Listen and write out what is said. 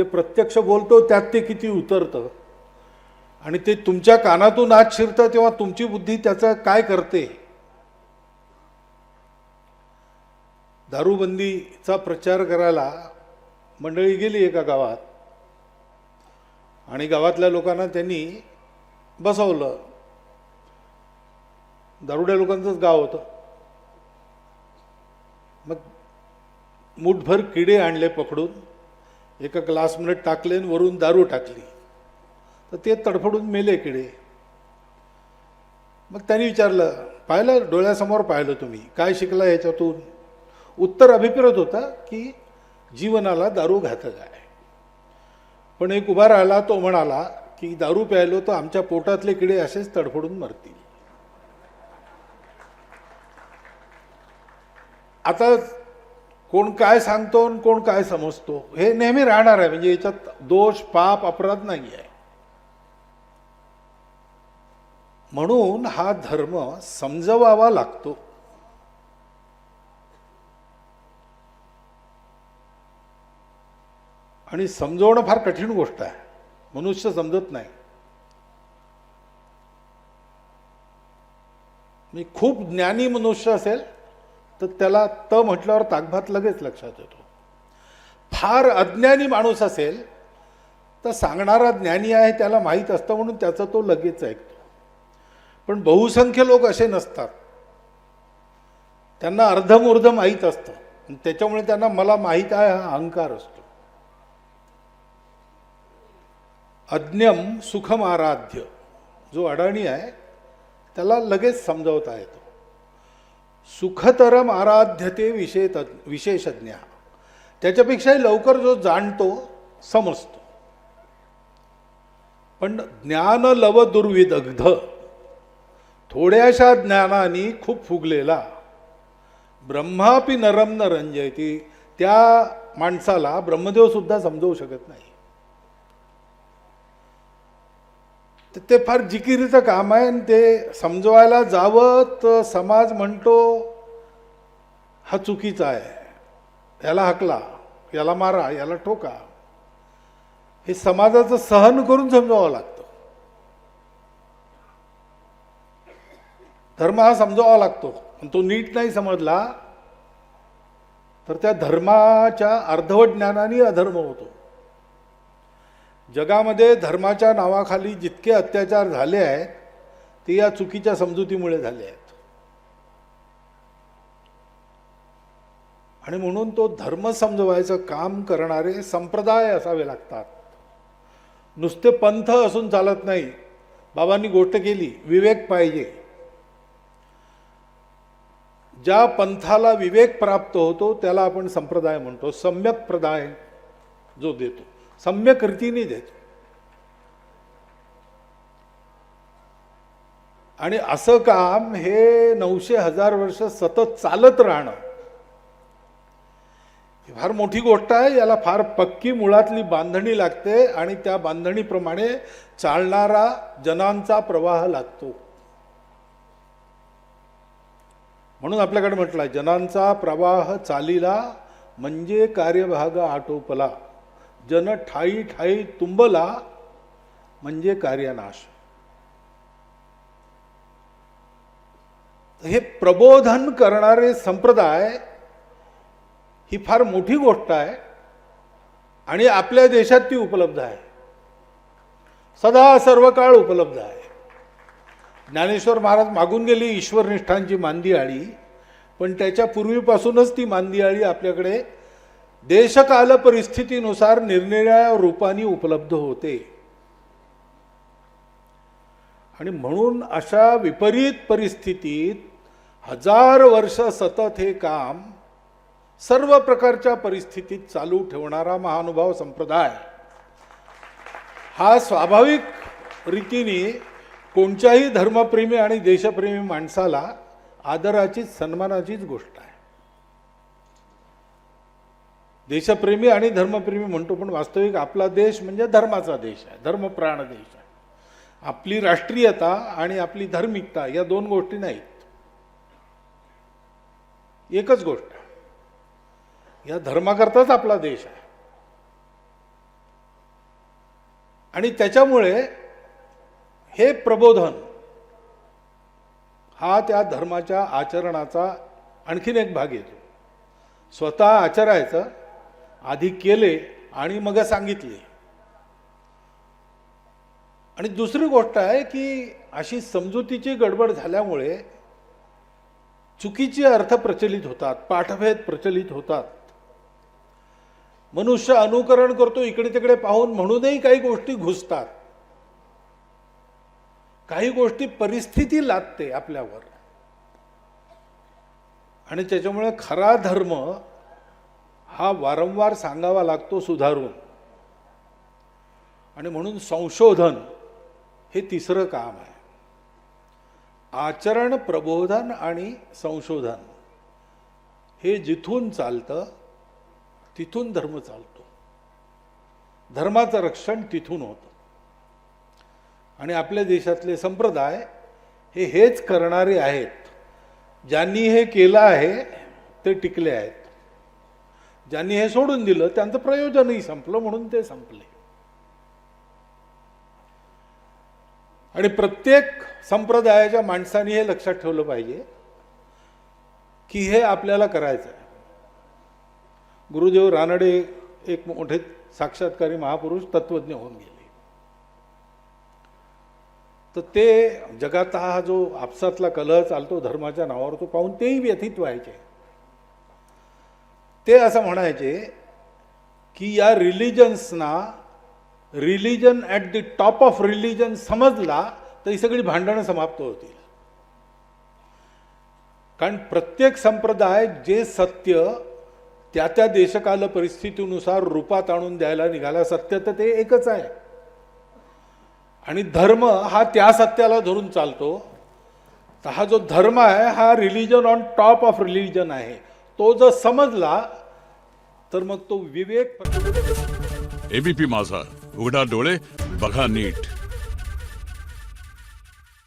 जे प्रत्यक्ष बोलतो त्यात ते किती उतरतं आणि ते तुमच्या कानातून आत शिरतं तेव्हा तुमची बुद्धी त्याचं काय करते. दारूबंदीचा प्रचार करायला मंडळी गेली एका गावात आणि गावातल्या लोकांना त्यांनी बसवलं. दारुड्या लोकांचंच गाव होतं. मग मुठभर किडे आणले पकडून, एका ग्लासमध्ये टाकले आणि वरून दारू टाकली, तर ते तडफडून मेले किडे. मग त्यांनी विचारलं, पाहिलं डोळ्यासमोर पाहिलं तुम्ही, काय शिकला याच्यातून. उत्तर अभिप्रेत होता की जीवनाला दारू घातक आहे. पण एक उभा राहिला, तो म्हणाला की दारू प्यायलो तर आमच्या पोटातले किडे असेच तडफडून मरतील. आता कोण काय सांगतो आणि कोण काय समजतो हे नेहमी राहणार आहे. म्हणजे याच्यात दोष पाप अपराध नाही आहे. म्हणून हा धर्म समजवावा लागतो. आणि समजवणं फार कठीण गोष्ट आहे. मनुष्य समजत नाही. मी खूप ज्ञानी मनुष्य असेल तर त्याला त म्हटल्यावर ताकभात लगेच लक्षात येतो. फार अज्ञानी माणूस असेल तर सांगणारा ज्ञानी आहे त्याला माहीत असतं म्हणून त्याचं तो लगेच ऐकतो. पण बहुसंख्य लोक असे नसतात. त्यांना अर्धमूर्ध माहीत असतं आणि त्याच्यामुळे त्यांना मला माहीत आहे हा अहंकार असतो. अज्ञम सुखम आराध्य, जो अडाणी आहे त्याला लगेच समजावता येतो. सुखतरम आराध्यते विशेषज्ञ, त्याच्यापेक्षाही लवकर जो जाणतो समजतो. पण ज्ञान लव दुर्विदग्ध, थोड्याशा ज्ञानाने खूप फुगलेला, ब्रह्मापि नरम न रंजयती, त्या माणसाला ब्रह्मदेव सुद्धा समजवू शकत नाही. ते फार जिकिरीचं काम आहे. आणि ते समजवायला जावं तर समाज म्हणतो हा चुकीचा आहे, याला हकला, याला मारा, याला ठोका. हे समाजाचं सहन करून समजावं लागतं. धर्म हा समजावा लागतो. आणि तो नीट नाही समजला तर त्या धर्माच्या अर्धवट ज्ञानाने अधर्म होतो. जगामध्ये धर्माच्या नावाखाली जितके अत्याचार झाले आहेत ते या चुकीच्या समजुतीमुळे झाले आहेत. आणि म्हणून तो धर्म समजवायचं काम करणारे संप्रदाय असावे लागतात. नुसते पंथ असून चालत नाही. बाबांनी गोष्ट केली, विवेक पाहिजे. ज्या पंथाला विवेक प्राप्त होतो त्याला आपण संप्रदाय म्हणतो. सम्यक प्रदाय जो देतो, सम्यक रीतीने देतो. आणि असं काम हे 900-1000 वर्ष सतत चालत राहणं ही फार मोठी गोष्ट आहे. याला फार पक्की मुळातली बांधणी लागते आणि त्या बांधणीप्रमाणे चालणारा जनांचा प्रवाह लागतो. म्हणून आपल्याकडे म्हटलं, जनांचा प्रवाह चालिला म्हणजे कार्यभाग आटोपला, जन ठाई ठाई तुंबला म्हणजे कार्यनाश. हे प्रबोधन करणारे संप्रदाय ही फार मोठी गोष्ट आहे. आणि आपल्या देशात ती उपलब्ध आहे, सदा सर्व काळ उपलब्ध आहे. ज्ञानेश्वर महाराज मागून गेली ईश्वरनिष्ठांची मांदी आळी, पण त्याच्या पूर्वीपासूनच ती मांदी आळी आपल्याकडे देशकाल परिस्थितीनुसार निरनिराळ्या रूपाने उपलब्ध होते. आणि म्हणून अशा विपरीत परिस्थितीत 1000 वर्ष सतत हे काम सर्व प्रकारच्या परिस्थितीत चालू ठेवणारा महानुभाव संप्रदाय हा स्वाभाविक रीतीने कोणत्याही धर्मप्रेमी आणि देशप्रेमी माणसाला आदराचीच सन्मानाचीच गोष्ट आहे. देशप्रेमी आणि धर्मप्रेमी म्हणतो, पण वास्तविक आपला देश म्हणजे धर्माचा देश आहे, धर्मप्राण देश आहे. आपली राष्ट्रीयता आणि आपली धार्मिकता या दोन गोष्टी नाहीत, एकच गोष्ट. या धर्माकरताच आपला देश आहे. आणि त्याच्यामुळे हे प्रबोधन हा त्या धर्माच्या आचरणाचा आणखीन एक भाग येतो. स्वतः आचरायचं, आधी केले आणि मग सांगितले. आणि दुसरी गोष्ट आहे की अशी समजुतीची गडबड झाल्यामुळे चुकीचे अर्थ प्रचलित होतात, पाठभेद प्रचलित होतात. मनुष्य अनुकरण करतो इकडे तिकडे पाहून, म्हणूनही काही गोष्टी घुसतात. काही गोष्टी परिस्थिती लादते आपल्यावर, आणि त्याच्यामुळे खरा धर्म हा वारंवार सांगावा लागतो सुधारून. आणि म्हणून संशोधन हे तिसरं काम आहे. आचरण, प्रबोधन आणि संशोधन हे जिथून चालतं तिथून धर्म चालतो. धर्माचं रक्षण तिथून होतं. आणि आपल्या देशातले संप्रदाय हे हेच करणारे आहेत. ज्यांनी हे केलं आहे ते टिकले आहेत. ज्यांनी हे सोडून दिलं त्यांचं प्रयोजनही संपलं, म्हणून ते संपले. आणि प्रत्येक संप्रदायाच्या माणसाने हे लक्षात ठेवलं पाहिजे की हे आपल्याला करायचं आहे. गुरुदेव रानडे एक मोठे साक्षात्कारी महापुरुष, तत्वज्ञ होऊन गेले. तर ते जगात हा जो आपसातला कलह चालतो धर्माच्या नावावर, तो पाहून तेही व्यथित व्हायचे. ते असं म्हणायचे की या रिलिजन्सना religion at the top of religion समजला तर ही सगळी भांडणं समाप्त होतील. कारण प्रत्येक संप्रदाय जे सत्य त्या त्या देशकाल परिस्थितीनुसार रूपात आणून द्यायला निघाला, सत्य तर ते एकच आहे. आणि धर्म हा त्या सत्याला धरून चालतो. तर हा जो धर्म आहे हा religion on top of religion आहे. तो जर समजला तर मग तो विवेक. एबीपी माझा, उघडा डोळे बघा नीट.